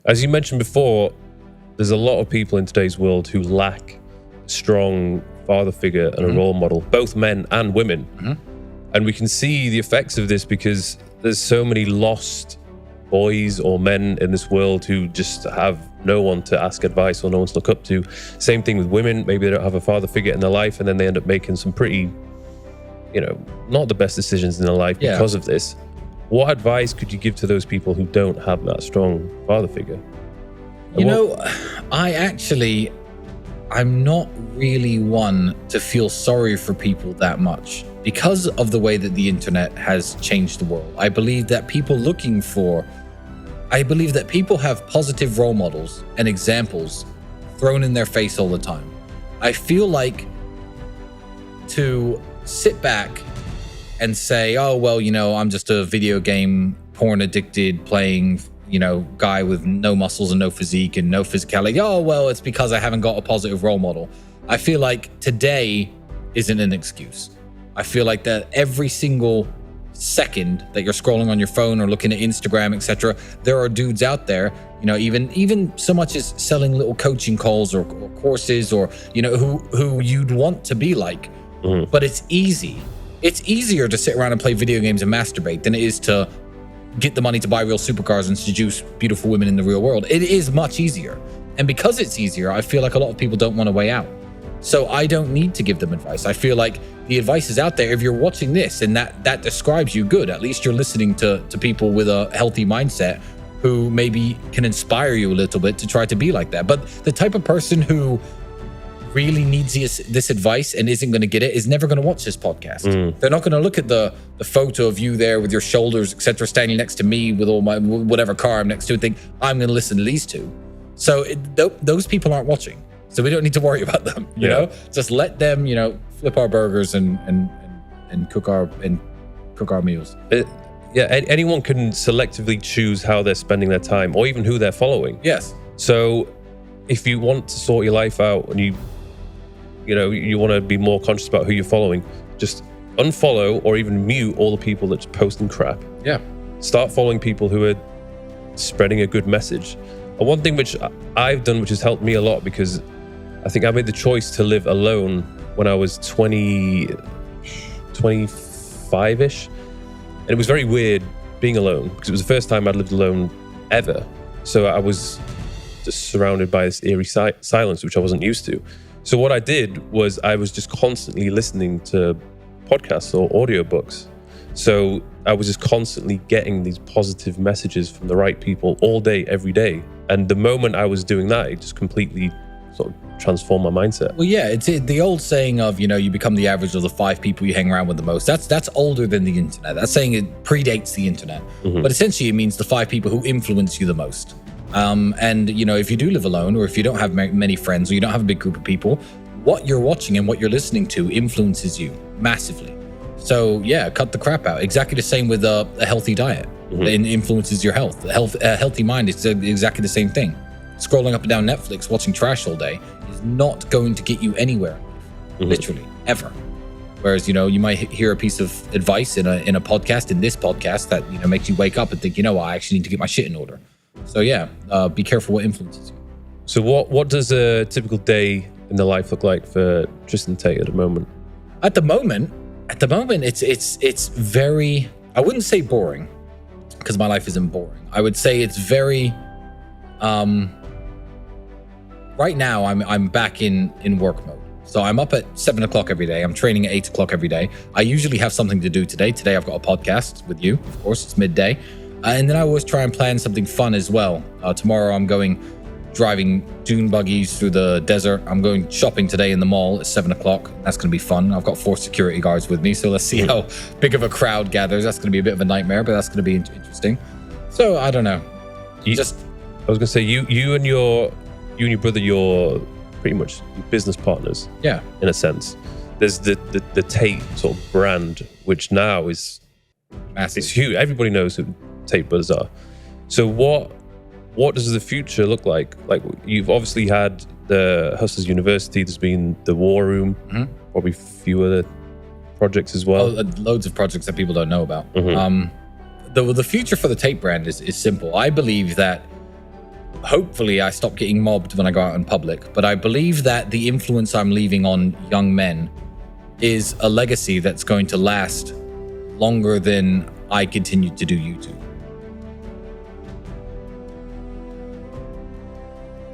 As you mentioned before, there's a lot of people in today's world who lack a strong father figure and a role model, both men and women. And we can see the effects of this because there's so many lost boys or men in this world who just have no one to ask advice or no one to look up to. Same thing with women. Maybe they don't have a father figure in their life, and then they end up making some pretty, not the best decisions in their life because of this. What advice could you give to those people who don't have that strong father figure? I'm not really one to feel sorry for people that much because of the way that the internet has changed the world. I believe that people have positive role models and examples thrown in their face all the time. I feel like to sit back and say, oh, well, I'm just a video game porn addicted playing, guy with no muscles and no physique and no physicality. Oh, well, it's because I haven't got a positive role model. I feel like today isn't an excuse. I feel like that every single second that you're scrolling on your phone or looking at Instagram, etc., there are dudes out there, even so much as selling little coaching calls or courses or, who you'd want to be like. But it's easy. It's easier to sit around and play video games and masturbate than it is to get the money to buy real supercars and seduce beautiful women in the real world. It is much easier. And because it's easier, I feel like a lot of people don't want to weigh out. So I don't need to give them advice. I feel like the advice is out there. If you're watching this and that describes you, good. At least you're listening to people with a healthy mindset who maybe can inspire you a little bit to try to be like that. But the type of person who really needs this advice and isn't going to get it is never going to watch this podcast. They're not going to look at the photo of you there with your shoulders, etc., standing next to me with all my whatever car I'm next to and think, I'm going to listen to these two. So those people aren't watching. So we don't need to worry about them, you know? Just let them, flip our burgers and cook our meals. Anyone can selectively choose how they're spending their time or even who they're following. Yes. So if you want to sort your life out and you want to be more conscious about who you're following, just unfollow or even mute all the people that are posting crap. Yeah. Start following people who are spreading a good message. And one thing which I've done, which has helped me a lot, because I think I made the choice to live alone when I was 25-ish. And it was very weird being alone because it was the first time I'd lived alone ever. So I was just surrounded by this eerie silence, which I wasn't used to. So what I did was I was just constantly listening to podcasts or audiobooks. So I was just constantly getting these positive messages from the right people all day, every day. And the moment I was doing that, it just completely sort of transformed my mindset. Well, yeah, it's the old saying of, you become the average of the 5 people you hang around with the most. That's older than the internet. That saying it predates the internet. But essentially it means the 5 people who influence you the most. And if you do live alone, or if you don't have many friends, or you don't have a big group of people, what you're watching and what you're listening to influences you massively. So yeah, cut the crap out. Exactly the same with a healthy diet. It influences your health. A healthy mind is exactly the same thing. Scrolling up and down Netflix, watching trash all day is not going to get you anywhere, literally, ever. Whereas, you might hear a piece of advice in a podcast, in this podcast, that, makes you wake up and think, I actually need to get my shit in order. So yeah, be careful what influences you. So what does a typical day in the life look like for Tristan Tate at the moment? At the moment, it's very, I wouldn't say boring, because my life isn't boring. I would say it's very, right now I'm back in work mode. So I'm up at 7 o'clock every day. I'm training at 8 o'clock every day. I usually have something to do today. Today I've got a podcast with you, of course, it's midday. And then I always try and plan something fun as well. Tomorrow I'm driving dune buggies through the desert. I'm going shopping today in the mall at 7 o'clock. That's going to be fun. I've got 4 security guards with me, so let's see how big of a crowd gathers. That's going to be a bit of a nightmare, but that's going to be interesting. So I don't know. I was going to say you and your brother, you're pretty much business partners. Yeah, in a sense. There's the Tate sort of brand, which now is massive. It's huge. Everybody knows who Tate brothers are. So what does the future look like? Like, you've obviously had the Hustlers University, there's been the War Room, probably a few other projects as well. Loads of projects that people don't know about. The future for the Tate brand is simple. I believe that hopefully I stop getting mobbed when I go out in public, but I believe that the influence I'm leaving on young men is a legacy that's going to last longer than I continue to do YouTube.